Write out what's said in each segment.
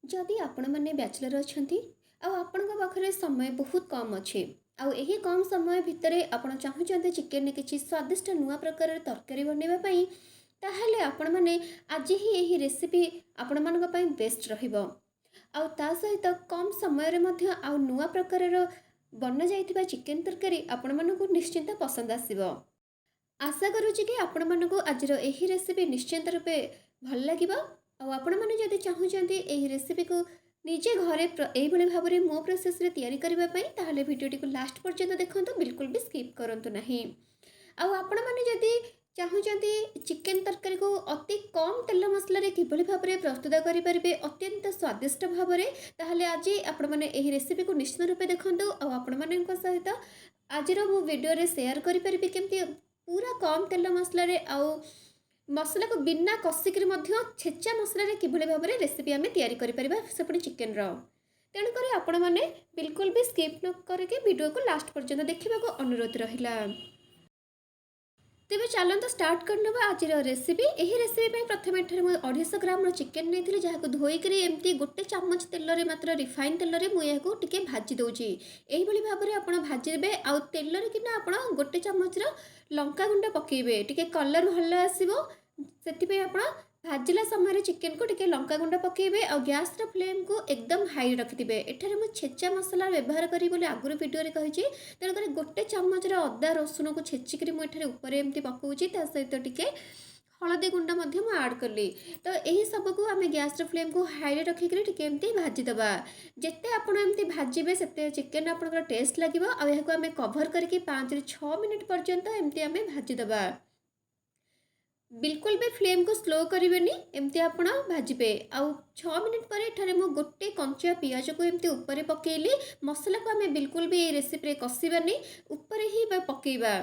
जदि आपण मैंने बैचलर अच्छी पाखे समय बहुत कम अच्छे आही कम समय भितर आपण चाहते चिकेन किसी स्वादिष्ट नुआ प्रकार तरकारी बनवाई ताहले आपण मैंने आज ही यही रेसिपी आपण मान बेस्ट ता सहित कम समय नुआ प्रकार बना जाइथिबा चिकेन तरकारी आपण मानकु निश्चिंत पसंद आसीबो। आशा करुच्ची कि आपण मानकु आजर यही रेसिपी निश्चिंत रूपे भल लगिबो। आपण मैंने जदि चाहूँगी यही रेसिपी को निजे घरे यही भाव में मो प्रोसेस तैयारी करने ताहले वीडियोटी को लास्ट पर्यंत देखो, बिल्कुल भी स्किप करूँ नहीं। आपण मैंने जदि चाहूँगी चिकेन तरकारी को अति कम तेल मसला किभली भाव में प्रस्तुत करेंगे अत्यंत स्वादिष्ट भाव में, ताहले आज आपण मैंने यही रेसिपी को निश्चित रूपे देखो। आपण मान सहित आज मो वीडियो सेयार करें केमती पूरा कम तेल मसला मसला को बिना कषिक छेचा मसला किभली भाव में रेसिपी आम तैयारी करें चिकेन तेणुक आपण मैंने बिल्कुल भी स्किप न करके वीडियो को लास्ट पर्यंत देखा अनुरोध रहा। तेज चलते स्टार्ट करना आज रेसिपी। यही रेसिपी प्रथम एठार 250 ग्राम चिकेन नहीं जहाँ को धोईक एमती गोटे चामच तेल मात्र रिफाइन तेल मुझे भाजी दूसरी यही भाव में आप भाजीदे आउ तेल कि आप गोटे चामच लंका गुंड पकेबे टी कलर भल आसो से आप भाजिला समय चिकेन को टिके लंका गुंड पकेबे और गैस फ्लेम को एकदम हाई रखिथे। एठारे मु छेचा मसला व्यवहार करी बोले आगुरी वीडियो रे कहिछि तेणुकर गोटे चामच अदा रसुण को छेचिक मुझे ऊपर एमती पकाउछि सहित टिके हलदी गुंड आड कली। तो यही सबको आम गैस फ्लेम को हाई रखिक एमती भाजीदे जिते आपमती भाजबे से चिकेन आप टेस्ट लगे और आम कभर करके 5 ରୁ 6 मिनिट पर्यंत एमती आम भाजीदे। बिल्कुल भी फ्लेम को स्लो करेंगे एमती आप भाजबे आउ 6 मिनिट पर एठारे मु गोटे कंचा पियाज को एमती ऊपर पकेली। मसला को आम बिल्कुल भी रेसिपी कसबानी ऊपर ही पकेबा।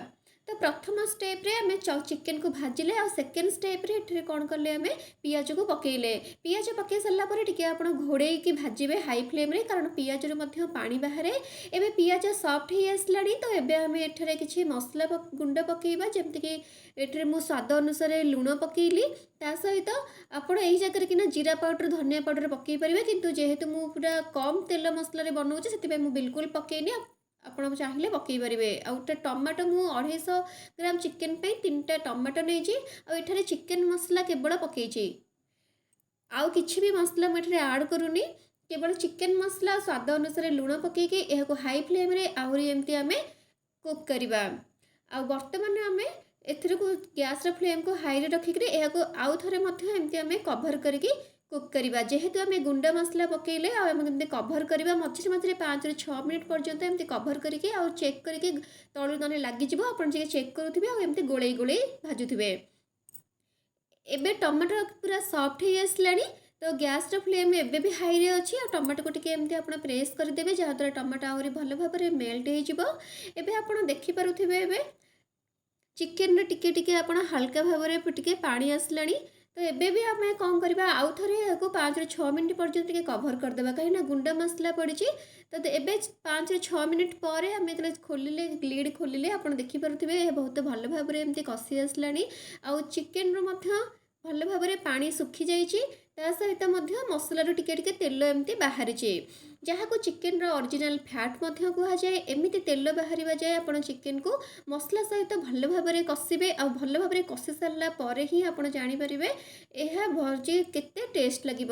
तो प्रथम स्टेप रे आम चिकेन को भाजिले आ सेकेंड स्टेप रे एठारे कौन कले आम पियाज को पकेले। पियाज पकई सारा पर टिके आप घोड़े की भाजबे हाई फ्लेम रे कारण पियाज रू पानी बाहर एवं पियाज सॉफ्ट ही आसला। तो एबे आम एठारे किसी मसला गुंड पकेबा जमती एठारे मु स्वाद अनुसार लुण पकेली ता सहित आपण यही जगह कि जीरा पाउडर धनिया पाउडर पकई पारे किंतु जेहेतु मु पूरा कम तेल मसला बनाऊँगी से मु बिल्कुल पकईनी आपड़ चाहिए पकई पारे। आउटे टमाटो मु 250 ग्राम चिकेन पे 3टा टमाटो नहीं आठारे चिकेन मसला केवल पकई आउ किसी भी मसला मुझे आड करूनी केवल चिकेन मसला स्वाद अनुसार लुण पकईकी यह हाई फ्लेम रे आहरी एमती आम कुक करवा। आ बर्तमान आम एथर को गैस फ्लेम को हाई रखिक आउ थे एमती आम कभर करके कुक करवा। जेहेतु आम गुंडा मसला पकेले आमती कभर करवा मझे मझे 5 ରୁ 6 मिनिट पर्यंत एमती कभर करके आउ चेक करके तलू तले लगिज आप चेक करुवे आमती गोले गोले भाजुवे। एबे टमाटो पूरा सॉफ्ट ही आसला तो गैस फ्लेम एबे भी हाई रे अच्छी और टमाटो को टिके एमती आप प्रेस करदे जहाँद्वारा टमाटो आहरी भल भाव में मेल्ट हो आप देखिपे एबे चिकेन टिके टिके आप हल्का भाव में टिके पानी आसला। तो एबे भी आम कौन करवा आउ थे 5 ରୁ 6 मिनिट पर्यंत कभर करदे कहीं गुंडा मसला पड़ी। तो एबे 5 ରୁ 6 मिनिट पर आम जो खोलिले लिड खोलिले आप देखिपे बहुत भल भाव में एमती कषि आसला आउ चिकेन रू भल भाव में पानी सुखी जा सहित मसला टिके टिके तेल एमती बाहरी जहाँ को चिकेन ओरिजिनल फैट कहुए एमती तेल बाहर जाए आप चिकेन को मसला सहित भल भाव में कषिबे आ भल भाव में कषि सारा पर ही आप जानीपारे यह भजी केते टेस्ट लगे।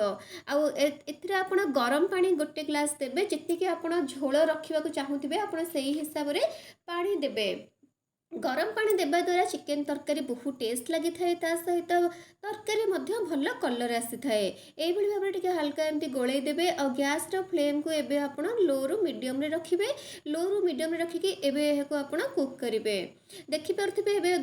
आप गरम पानी गोटे ग्लास देवे जी आप झोल रखा चाहूबे आप हिसाब से पानी देवे। गरम पानी देवा द्वारा चिकेन तरकारी बहुत टेस्ट लगी थाए सहित तरकारी भल कलर आसी थाए। यही भाव में हल्का एमती गोले देवे और गैस फ्लेम को एबे आप लो रु मीडियम रे रखिबे। लो रु मीडियम रे रखिकी एबे एहाको आप कुक करेंगे। देखिपे एबे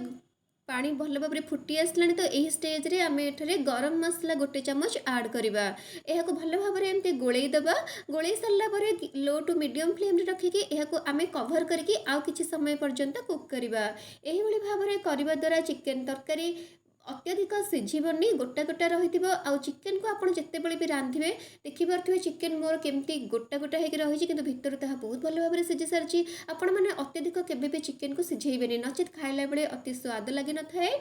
पानी भल भाव में फुटी आसला तो यही स्टेज रे आम एठारे गरम मसला गोटे चामच आड करवा। यह भल भाव में एमती गोले दबा गोले सारा पर लो टू मीडियम फ्लेम रे रखिकी यह आम कभर करके आउ किछि समय पर्यंत कुक करवा। यही भाव में करने द्वारा चिकेन तरकारी अत्यधिक सिझीबनी गोटा गोटा रही आउ चिकेन को आप जितेबले भी रांधे देखिपे चिकेन मोर केमती गोटा गोटा होगी कि भितर ताहा बहुत भल भाव में सिझी सारी। आपण मैंने अत्यधिक केबे भी चिकेन को सिझेबे नचेत खाइला बेले अति स्वाद लगी न थाए।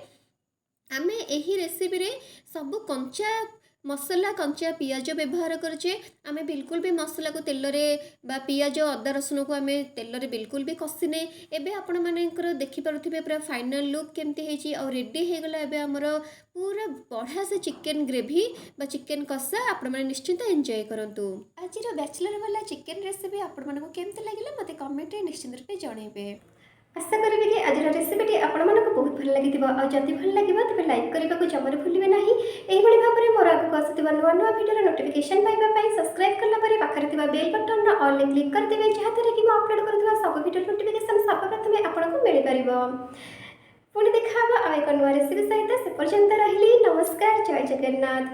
आमे एही रेसिपी रे सब कंचा मसला कंचा पियाज व्यवहार करुचे आमे बिल्कुल भी मसला को तेल रे बा पियाज अदा रसुण को आमे तेल रे बिल्कुल भी कसिने। एबे आपण मानकर देखि पारुथिबे पूरा फाइनल लुक केमती हेची और रेडी हे गला। एबे हमर पूरा बढ़िया से चिकन ग्रेवी बा चिकन कषा आपण माने निश्चिंत एंजॉय करंतु। आज बैचलर वाला चिकन रेसिपी आपण मानको केमती लागिला मते कमेंट रे निश्चिंत रूपे जणेबे। आशा करी कि आज रेसिपीटी आपण मानको बहुत भल लगी और जदि भल लगे तेज लाइक करने को जमार भूलिए ना। यही भाव में मोर आगे आसुवा नुआ नुआ भिडियो नोटिफिकेशन पाइबा सब्सक्राइब कला बेल बटन ऑल क्लिक करदे जहाँद्वारा कि अपलोड करुवा सब भिडियो नोटिफिकेशन सर्वप्रथम आपको मिल पार। पुणी देखा एक नुआ रेसिपी सहित से पर्यंत रही नमस्कार जय जगन्नाथ।